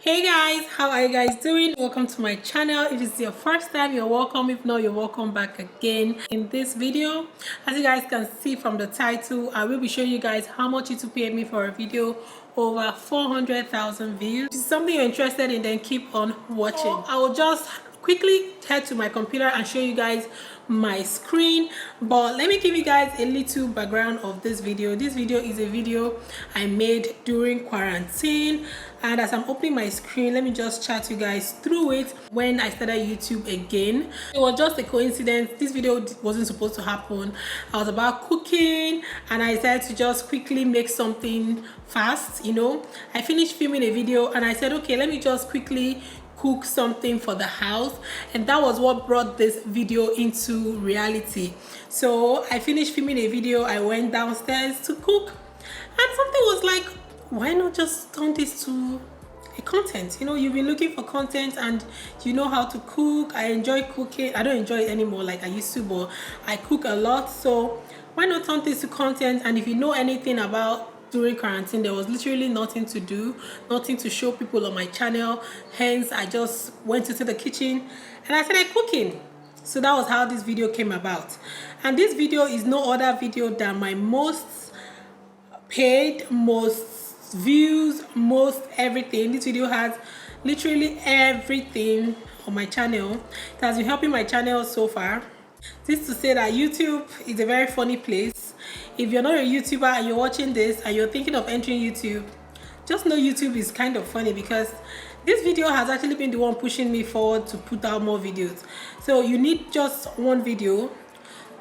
Hey guys, how are you guys doing? Welcome to my channel. If it's your first time, you're welcome. If not, you're welcome back again. In this video, as you guys can see from the title, I will be showing you guys how much YouTube paid me for a video over 400,000 views. If it's something you're interested in, then keep on watching. So I will just quickly head to my computer and show you guys my screen, but let me give you guys a little background of this video. This video is a video I made during quarantine, and as I'm opening my screen, let me just chat you guys through it. When I started YouTube again, it was just a coincidence. This video wasn't supposed to happen. I was about cooking and I decided to just quickly make something fast. I finished filming a video and I said, okay, let me just quickly cook something for the house, and that was what brought this video into reality. So I finished filming a video, I went downstairs to cook, and something was like, why not just turn this to a content? You've been looking for content and you know how to cook. I enjoy cooking. I don't enjoy it anymore like I used to, but I cook a lot, so why not turn this to content? And if you know anything about during quarantine, there was literally nothing to do, nothing to show people on my channel, hence I just went into the kitchen and I started cooking. So that was how this video came about, and this video is no other video than my most paid, most views, most everything. This video has literally everything on my channel. It has been helping my channel so far. This to say that YouTube is a very funny place. If you're not a YouTuber and you're watching this and you're thinking of entering YouTube, just know YouTube is kind of funny, because this video has actually been the one pushing me forward to put out more videos. So you need just one video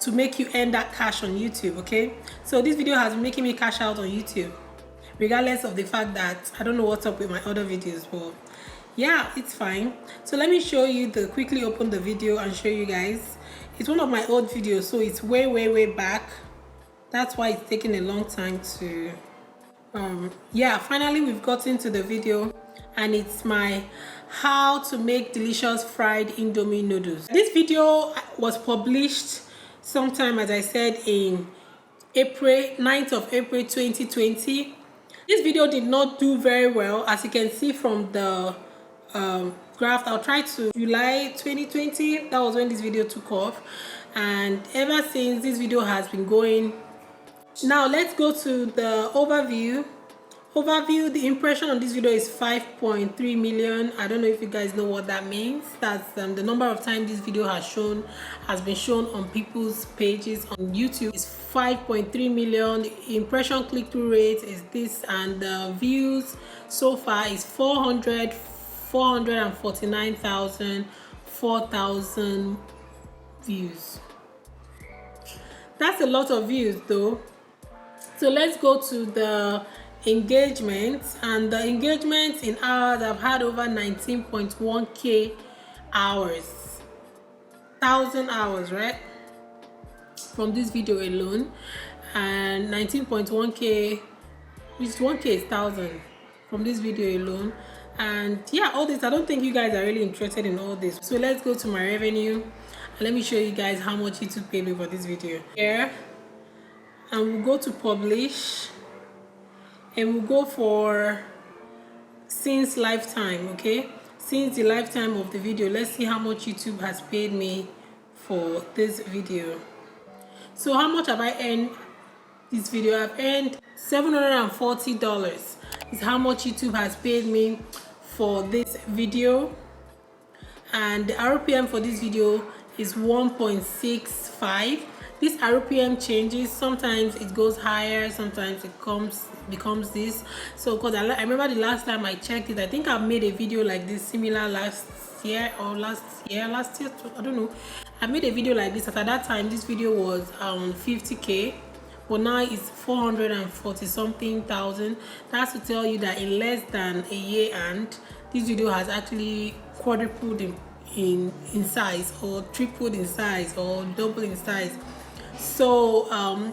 to make you earn that cash on YouTube, okay? So this video has been making me cash out on YouTube, regardless of the fact that I don't know what's up with my other videos, but yeah, it's fine. So let me show you quickly open the video and show you guys. It's one of my old videos, so it's way back. That's why it's taking a long time to yeah, finally we've gotten to the video, and it's my how to make delicious fried Indomie noodles. This video was published sometime, as I said, in April 9th of April 2020. This video did not do very well, as you can see from the graph. I'll try to July 2020, that was when this video took off, and ever since this video has been going. Now let's go to the overview. The impression on this video is 5.3 million. I don't know if you guys know what that means. That's the number of times this video has been shown on people's pages on YouTube. Is 5.3 million. The impression click-through rate is this, and the views so far is 449,000, 4,000 views. That's a lot of views though. So let's go to the engagement, and the engagement in hours, I've had over 19.1k hours, 1,000 hours, right, from this video alone, and 19.1k, which 1k is 1,000 from this video alone. And yeah, all this, I don't think you guys are really interested in all this. So let's go to my revenue and let me show you guys how much YouTube paid me for this video here. And we'll go to publish, and we'll go for since lifetime, okay? Since the lifetime of the video, let's see how much YouTube has paid me for this video. So how much have I earned this video? I've earned $740 is how much YouTube has paid me for this video, and the RPM for this video is 1.65. This RPM changes. Sometimes it goes higher, sometimes it becomes this. So because I remember the last time I checked it, I think I made a video like this similar last year, I don't know. I made a video like this. At that time this video was 50k, but now it's 440 something thousand. That's to tell you that in less than a year, and this video has actually quadrupled in size, or tripled in size, or doubled in size. So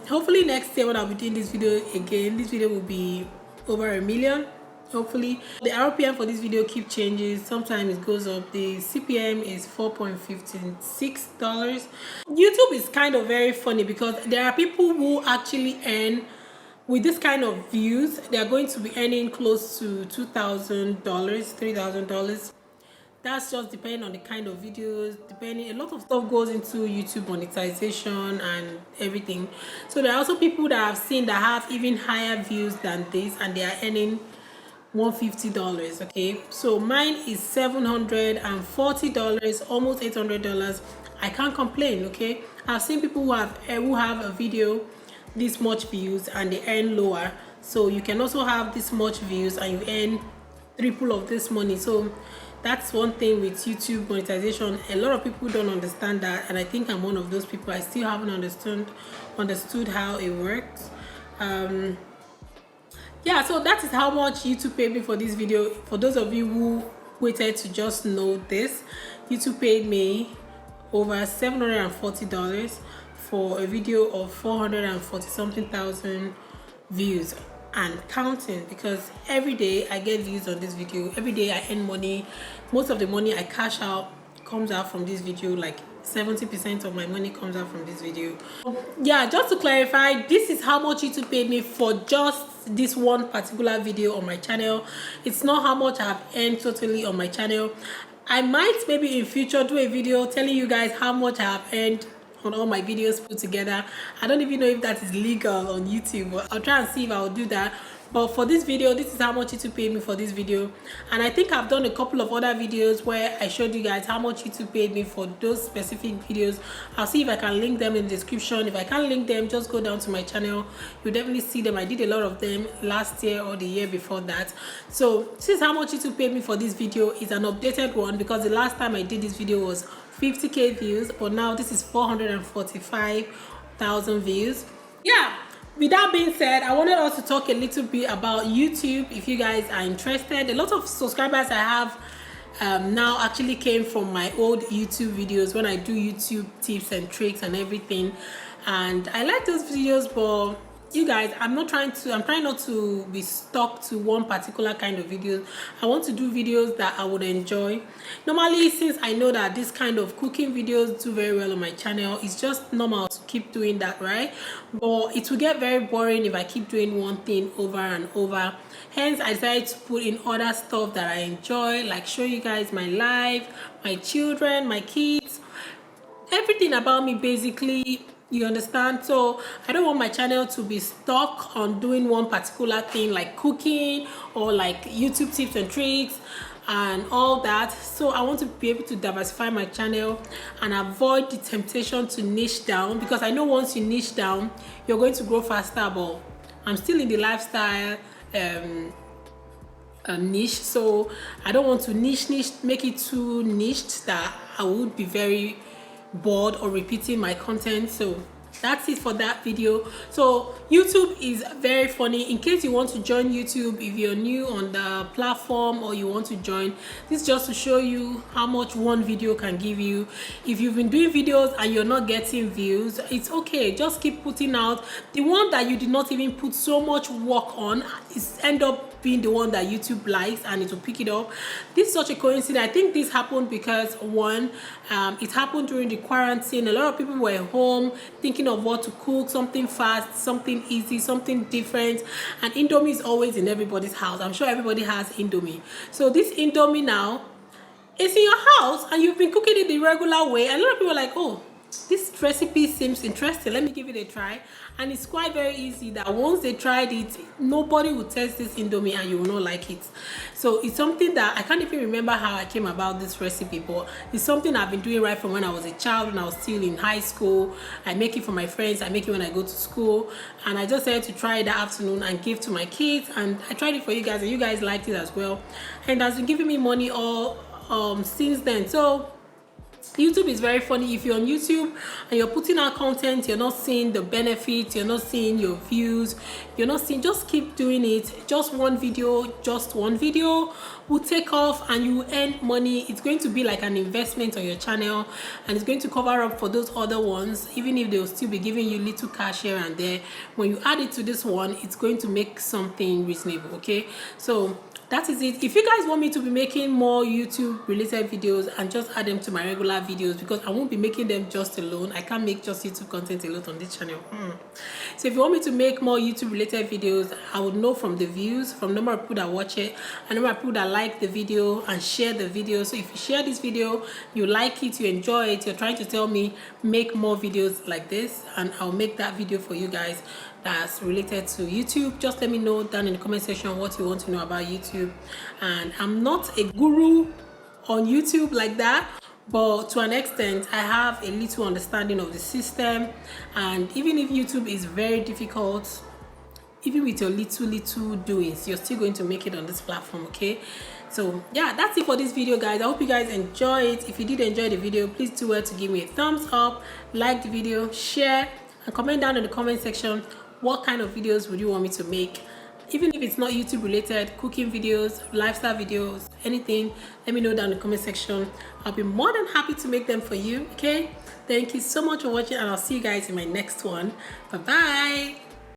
hopefully next year when I'll be doing this video again, this video will be over 1 million, hopefully. The RPM for this video keep changing. Sometimes it goes up. The CPM is $4.56. YouTube is kind of very funny, because there are people who actually earn with this kind of views, they are going to be earning close to $2,000, $3,000. That's just depending on the kind of videos, depending, a lot of stuff goes into YouTube monetization and everything. So there are also people that I've seen that have even higher views than this, and they are earning $150. Okay, so mine is $740, almost $800. I can't complain. Okay, I've seen people who have a video this much views and they earn lower. So you can also have this much views and you earn triple of this money. So that's one thing with YouTube monetization. A lot of people don't understand that, and I think I'm one of those people. I still haven't understood how it works. Yeah, so that is how much YouTube paid me for this video. For those of you who waited to just know this, YouTube paid me over $740 for a video of 440 something thousand views and counting, because every day I get views on this video, every day I earn money. Most of the money I cash out comes out from this video, like 70% of my money comes out from this video. Yeah, just to clarify, this is how much YouTube paid me for just this one particular video on my channel. It's not how much I've earned totally on my channel. I might maybe in future do a video telling you guys how much I have earned on all my videos put together. I don't even know if that is legal on YouTube, but I'll try and see if I'll do that. But for this video, this is how much YouTube paid me for this video. And I think I've done a couple of other videos where I showed you guys how much YouTube paid me for those specific videos. I'll see if I can link them in the description. If I can't link them, just go down to my channel. You'll definitely see them. I did a lot of them last year or the year before that. So this is how much YouTube paid me for this video. It's an updated one because the last time I did this video was 50k views, but now this is 445,000 views. Yeah, with that being said, I wanted us to talk a little bit about YouTube. If you guys are interested, a lot of subscribers I have now actually came from my old YouTube videos when I do YouTube tips and tricks and everything, and I like those videos. But you guys, I'm trying not to be stuck to one particular kind of videos. I want to do videos that I would enjoy. Normally, since I know that this kind of cooking videos do very well on my channel, it's just normal to keep doing that, right? But it will get very boring if I keep doing one thing over and over. Hence, I decided to put in other stuff that I enjoy, like show you guys my life, my children, my kids, everything about me basically. You understand? So I don't want my channel to be stuck on doing one particular thing like cooking or like YouTube tips and tricks and all that. So I want to be able to diversify my channel and avoid the temptation to niche down, because I know once you niche down, you're going to grow faster. But I'm still in the lifestyle niche, so I don't want to make it too niched that I would be very bored or repeating my content. So that's it for that video. So YouTube is very funny. In case you want to join YouTube, if you're new on the platform or you want to join, this is just to show you how much one video can give you. If you've been doing videos and you're not getting views, it's okay, just keep putting out. The one that you did not even put so much work on is end up being the one that YouTube likes, and it will pick it up. This is such a coincidence. I think this happened because one, it happened during the quarantine. A lot of people were home thinking of what to cook, something fast, something easy, something different, and Indomie is always in everybody's house. I'm sure everybody has Indomie. So this Indomie now is in your house and you've been cooking it the regular way, and a lot of people are like, oh, this recipe seems interesting, let me give it a try. And it's quite very easy that once they tried it, nobody will taste this Indomie and you will not like it. So it's something that I can't even remember how I came about this recipe, but it's something I've been doing right from when I was a child, when I was still in high school. I make it for my friends, I make it when I go to school, and I just decided to try it that afternoon and give to my kids. And I tried it for you guys and you guys liked it as well, and that's been giving me money all since then. So YouTube is very funny. If you're on YouTube and you're putting out content, you're not seeing the benefits, you're not seeing your views, you're not seeing, just keep doing it. Just one video will take off and you earn money. It's going to be like an investment on your channel, and it's going to cover up for those other ones, even if they'll still be giving you little cash here and there. When you add it to this one, it's going to make something reasonable. Okay, so that is it. If you guys want me to be making more YouTube related videos, and just add them to my regular videos, because I won't be making them just alone. I can't make just YouTube content alone on this channel. So if you want me to make more YouTube related videos, I would know from the views, from the number of people that watch it, and the number of people that like the video and share the video. So if you share this video, you like it, you enjoy it, you're trying to tell me make more videos like this, and I'll make that video for you guys that's related to YouTube. Just let me know down in the comment section what you want to know about YouTube. And I'm not a guru on YouTube like that, but to an extent I have a little understanding of the system. And even if YouTube is very difficult, even with your little doings, you're still going to make it on this platform. Okay, so yeah, that's it for this video, guys. I hope you guys enjoy it. If you did enjoy the video, please do well to give me a thumbs up, like the video, share, and comment down in the comment section what kind of videos would you want me to make. Even if it's not YouTube related, cooking videos, lifestyle videos, anything, let me know down in the comment section. I'll be more than happy to make them for you. Okay, thank you so much for watching, and I'll see you guys in my next one. Bye bye.